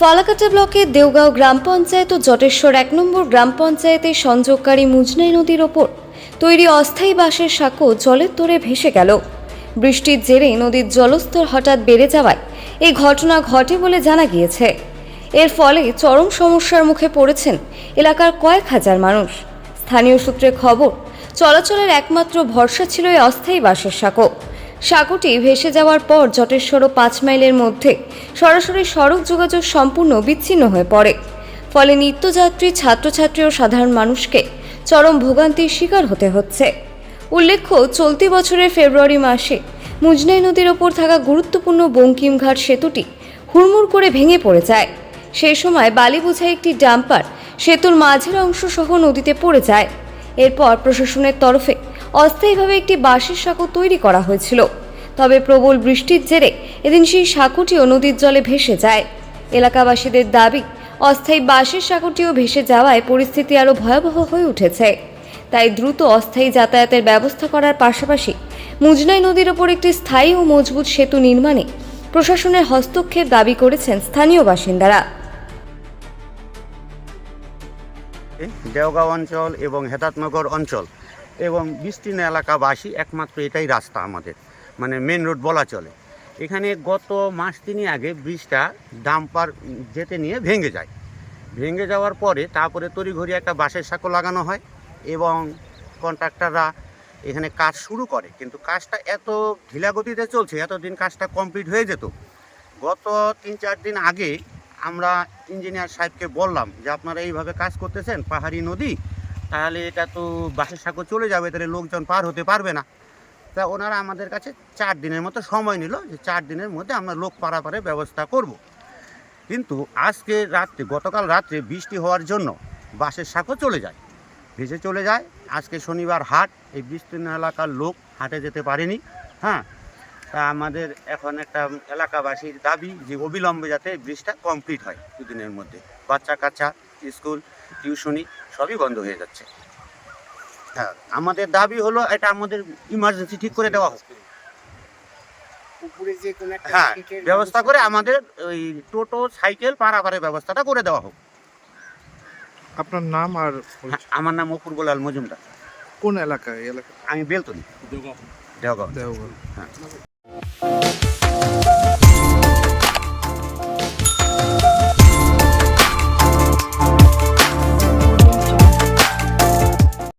ফালাকাটা ব্লকের দেওগাঁও গ্রাম পঞ্চায়েত ও জটেশ্বর ১ নম্বর গ্রাম পঞ্চায়েতের সংযোগকারী মুজনাই নদীর ওপর তৈরি অস্থায়ী বাঁশের সাঁকো জলের তোড়ে ভেসে গেল। বৃষ্টির জেরে নদীর জলস্তর হঠাৎ বেড়ে যাওয়ায় এই ঘটনা ঘটে বলে জানা গিয়েছে। এর ফলে চরম সমস্যার মুখে পড়েছেন এলাকার কয়েক হাজার মানুষ। স্থানীয় সূত্রে খবর, চলাচলের একমাত্র ভরসা ছিল এই অস্থায়ী বাঁশের সাঁকো। সাঁকোটি ভেসে যাওয়ার পর জটেশ্বর ও ৫ মাইলের মধ্যে সরাসরি সড়ক যোগাযোগ সম্পূর্ণ বিচ্ছিন্ন হয়ে পড়ে। ফলে নিত্যযাত্রী, ছাত্রছাত্রী ও সাধারণ মানুষকে চরম ভোগান্তির শিকার হতে হচ্ছে। উল্লেখ্য, চলতি বছরের ফেব্রুয়ারি মাসে মুজনাই নদীর ওপর থাকা গুরুত্বপূর্ণ বঙ্কিমঘাট সেতুটি হুড়মুড় করে ভেঙে পড়ে যায়। সেই সময় বালি বোঝাই একটি ডাম্পার সেতুর মাঝের অংশ সহ নদীতে পড়ে যায়। এরপর প্রশাসনের তরফে অস্থায়ীভাবে একটি বাঁশের সাঁকো তৈরি করা হয়েছিল। তবে প্রবল বৃষ্টির জেরে এদিন সেই সাঁকোটিও নদীর জলে ভেসে যায়। এলাকাবাসীদের দাবি, অস্থায়ী বাঁশের সাঁকোটিও ভেসে যাওয়ায় পরিস্থিতি আরও ভয়াবহ হয়ে উঠেছে। তাই দ্রুত অস্থায়ী যাতায়াতের ব্যবস্থা করার পাশাপাশি মুজনাই নদীর ওপর একটি স্থায়ী ও মজবুত সেতু নির্মাণে প্রশাসনের হস্তক্ষেপ দাবি করেছেন স্থানীয় বাসিন্দারা। দেওগাঁও অঞ্চল এবং হেদাতনগর অঞ্চল এবং বিস্তীর্ণ এলাকাবাসী একমাত্র এটাই রাস্তা আমাদের, মানে মেন রোড বলা চলে। এখানে গত মাস 3 আগে ব্রিজটা ডাম্পার যেতে নিয়ে ভেঙে যায়। ভেঙে যাওয়ার পরে তারপরে তড়িঘড়ি একটা বাঁশের সাঁকো লাগানো হয় এবং কন্ট্রাক্টররা এখানে কাজ শুরু করে। কিন্তু কাজটা এত ঢিলাগতিতে চলছে, এতদিন কাজটা কমপ্লিট হয়ে যেত। গত 3-4 দিন আগে আমরা ইঞ্জিনিয়ার সাহেবকে বললাম যে আপনারা এইভাবে কাজ করতেছেন, পাহাড়ি নদী, তাহলে এটা তো বাঁশের সাঁকো চলে যাবে, তাহলে লোকজন পার হতে পারবে না। তা ওনারা আমাদের কাছে 4 দিনের মতো সময় নিল যে 4 দিনের মধ্যে আমরা লোক পারাপারের ব্যবস্থা করব। কিন্তু আজকে রাত্রে, গতকাল রাত্রে বৃষ্টি হওয়ার জন্য বাঁশের সাঁকো চলে যায়, ভেসে চলে যায়। আজকে শনিবার হাট, এই বিস্তীর্ণ এলাকার লোক হাটে যেতে পারেনি। হ্যাঁ, তা আমাদের এখন একটা এলাকাবাসীর দাবি যে অবিলম্বে যাতে ব্রিজটা কমপ্লিট হয় 2 দিনের মধ্যে। বাচ্চা কাচ্চা, স্কুল, টিউশনি সবই বন্ধ হয়ে যাচ্ছে। হ্যাঁ, আমাদের দাবি হলো এটা আমাদের ইমার্জেন্সি ঠিক করে দেওয়া হোক। হ্যাঁ, ব্যবস্থা করে আমাদের ওই টোটো, সাইকেল পারাপারের ব্যবস্থাটা করে দেওয়া হোক। আপনার নাম আর আমার নাম অপূর্ব লাল মজুমদার। কোন এলাকা? এই এলাকা আমি বেলতলি, দেওগাঁও। দেওগাঁও। হ্যাঁ।